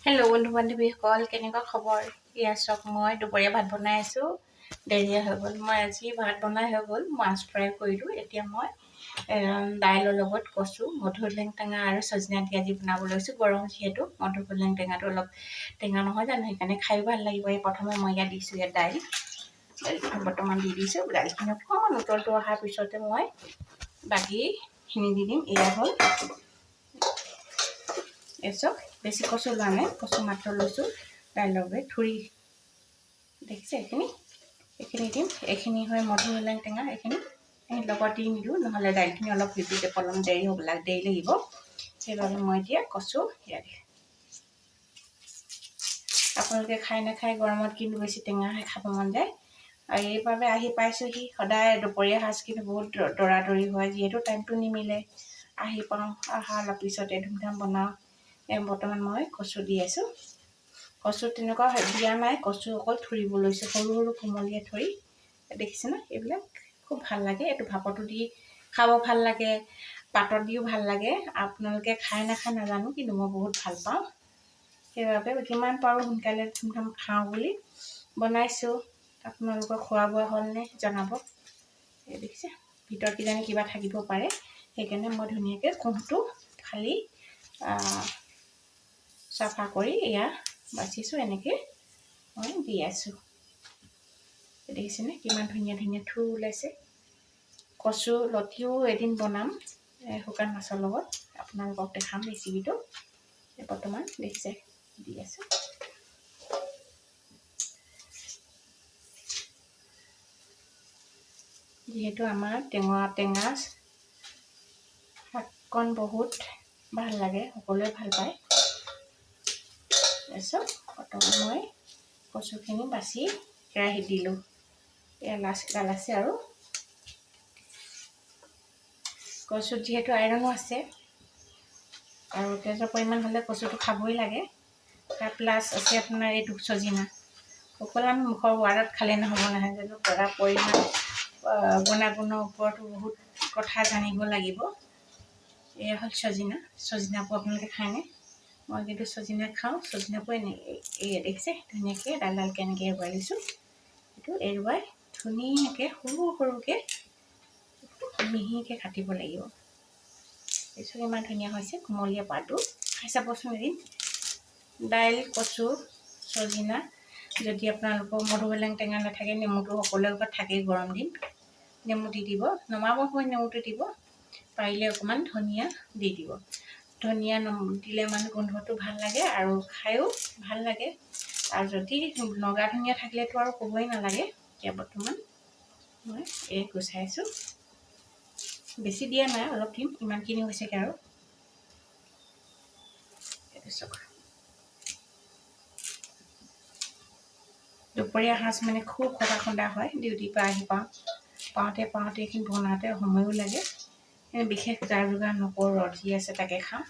Hello' বন্ধু বান্ধৱীসকল, কেনেকুৱা খবৰ? এয়া চাওক, মই দুপৰীয়া ভাত বনাই আছোঁ। দেৰিয়ে হৈ গ'ল। মই আজি ভাত বনাই হৈ গ'ল, মাছ ফ্ৰাই কৰিলোঁ। এতিয়া মই দাইলৰ লগত কচু, মধুসোলেং টেঙা আৰু চজিনা দি আজি বনাব লৈছোঁ। গৰম যিহেতু মধুসোলেং টেঙাটো অলপ টেঙা নহয় জানো, সেইকাৰণে খায়ো ভাল লাগিব। এই প্ৰথমে মই ইয়াত দিছোঁ, ইয়াত দাইলখিনি বৰ্তমান দি দিছোঁ। দাইলখিনি অকণমান উতলটো অহাৰ পিছতে মই বাকীখিনি দি দিম। এয়া হ'ল এচক বেছি কচু লোৱা নাই, কচু মাত্ৰ লৈছোঁ। দাইলৰ লগত থুৰি দেখিছে, এইখিনি দিম। এইখিনি হয় মধুসোলেং টেঙা, এইখিনি লগত দি নিদিওঁ, নহ'লে দাইলখিনি অলপ সিজোতে অলপ দেৰি লাগিব। সেইবাবে মই এতিয়া কচু ইয়াত আপোনালোকে খাই নাখায় গৰমত, কিন্তু বেছি টেঙাহে খাব মন যায়। আৰু এইবাবে আহি পাইছোঁহি। সদায় দুপৰীয়া সাজখিনি বহুত দৌৰা-দৌৰি হয়, যিহেতু টাইমটো নিমিলে। আহি পাওঁ, অহাৰ পিছতে ধুমধাম বনাওঁ। বৰ্তমান মই কচু দি আছোঁ। কচু তেনেকুৱা দিয়া নাই, কচু অকল থুৰিব লৈছোঁ, সৰু সৰু কোমলীয়া থুৰি। দেখিছেনে? এইবিলাক খুব ভাল লাগে। এইটো ভাপতো দি খাব ভাল লাগে, পাতত দিও ভাল লাগে। আপোনালোকে খাই নাখায় নাজানো, কিন্তু মই বহুত ভাল পাওঁ। সেইবাবে যিমান পাৰোঁ সোনকালে ধুমধাম খাওঁ বুলি বনাইছোঁ। আপোনালোকৰ খোৱা বোৱা হ'লনে জনাব। এই দেখিছে, ভিতৰত কিজানি কিবা থাকিব পাৰে, সেইকাৰণে মই ধুনীয়াকৈ কোহটো খালি চাফা কৰি এয়া বাচিছোঁ। এনেকৈ মই দি আছোঁ। দেখিছেনে কিমান ধুনীয়া ধুনীয়া থুৰ ওলাইছে। কচু লতিও এদিন বনাম শুকান মাছৰ লগত, আপোনালোকক দেখাম ৰেচিপিটো। বৰ্তমান দেখিছে দি আছোঁ। যিহেতু আমাৰ টেঙা শাককণ বহুত ভাল লাগে, সকলোৱে ভাল পায়। তাৰপিছত বৰ্তমান মই কচুখিনি বাচি কেৰাহীত দিলোঁ। এয়া এডাল আছে আৰু কচুত যিহেতু আইৰণো আছে, আৰু তেজৰ পৰিমাণ হ'লে কচুটো খাবই লাগে। তাৰ প্লাছ আছে আপোনাৰ এইটো চজিনা। সকলো আমি মুখৰ সোৱাদত খালে নহ'ব নহয় জানো, তাৰ পৰিমাণ গুণাগুণৰ ওপৰতো বহুত কথা জানিব লাগিব। এয়া হ'ল চজিনাবোৰ আপোনালোকে খায়নে? মই কিন্তু চজিনা খাওঁ। চজিনাবোৰ দেখিছে ধুনীয়াকৈ ডালকে এনেকৈ এৰুৱাই লৈছোঁ। এইটো এৰুৱাই ধুনীয়াকৈ সৰু সৰুকৈ মিহিকৈ কাটিব লাগিব। তাৰপিছত ইমান ধুনীয়া হৈছে কোমলীয়া পাতটো। খাই চাবচোন এদিন। দাইল, কচু, চজিনা, যদি আপোনালোকৰ মধুসোলেং টেঙা নাথাকে, নেমুটো সকলোৰে ঘৰত থাকেই। গৰম দিন নেমু দি দিব, নমাবৰ সময়ত নেমুটো দিব। পাৰিলে অকণমান ধনিয়া দি দিব। ধনিয়া দিলে মানে গোন্ধটো ভাল লাগে আৰু খায়ো ভাল লাগে। আৰু যদি নগা ধনিয়া থাকিলেতো আৰু ক'বই নালাগে। এতিয়া বৰ্তমান মই গুচাইছোঁ। বেছি দিয়া নাই, অলপ দিম। ইমানখিনি হৈছেগৈ আৰু এইটো চাওক। দুপৰীয়া সাজ মানে খুব খুন্দা হয়। ডিউটিৰ পৰা আহি পাওঁতে এইখিনি বনাওঁতে সময়ো লাগে। বিশেষ যা যোগাৰ নকৰোঁ, যি আছে তাকে খাওঁ।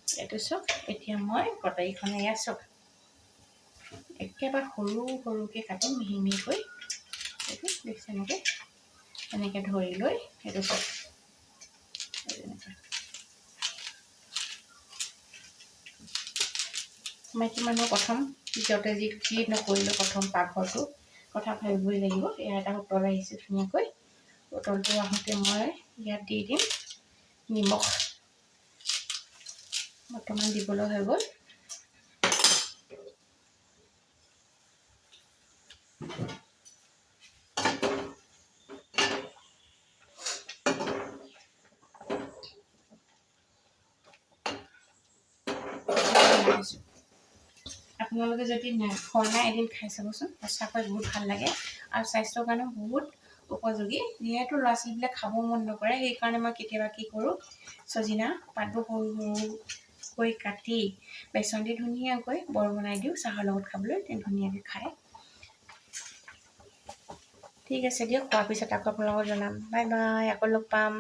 এইটো চাওক। এতিয়া মই কটাৰীখনে এয়া চাওক, একেবাৰে সৰু সৰুকৈ কাটিম মিহি মিহিকৈ। এইটো দেখিছে এনেকৈ ধৰি লৈ সেইটো চাওক। মাইকী মানুহ প্ৰথম ভিতৰতে যি নকৰিলোঁ, প্ৰথম পাকঘৰটো কথা ভাবিবই লাগিব। এয়া এটা উতল আহিছে ধুনীয়াকৈ। উতলটো আহোঁতে মই ইয়াত দি দিম নিমখ। বৰ্তমান দিবলৈ হৈ গ'ল। আপোনালোকে যদি খোৱা নাই, এদিন খাই চাবচোন। সঁচাকৈ বহুত ভাল লাগে আৰু স্বাস্থ্যৰ কাৰণেও বহুত উপযোগী। যিহেতু ল'ৰা ছোৱালীবিলাক খাব মন নকৰে, সেইকাৰণে মই কেতিয়াবা কি কৰোঁ, চজিনা পাতবোৰ সৰু সৰুকৈ কাটি বেচন দি ধুনীয়াকৈ বৰ বনাই দিওঁ চাহৰ লগত খাবলৈ। ধুনীয়াকৈ খায়। ঠিক আছে দিয়ক, খোৱাৰ পিছত আকৌ আপোনালোকক জনাম। বাই বাই, আকৌ লগ পাম।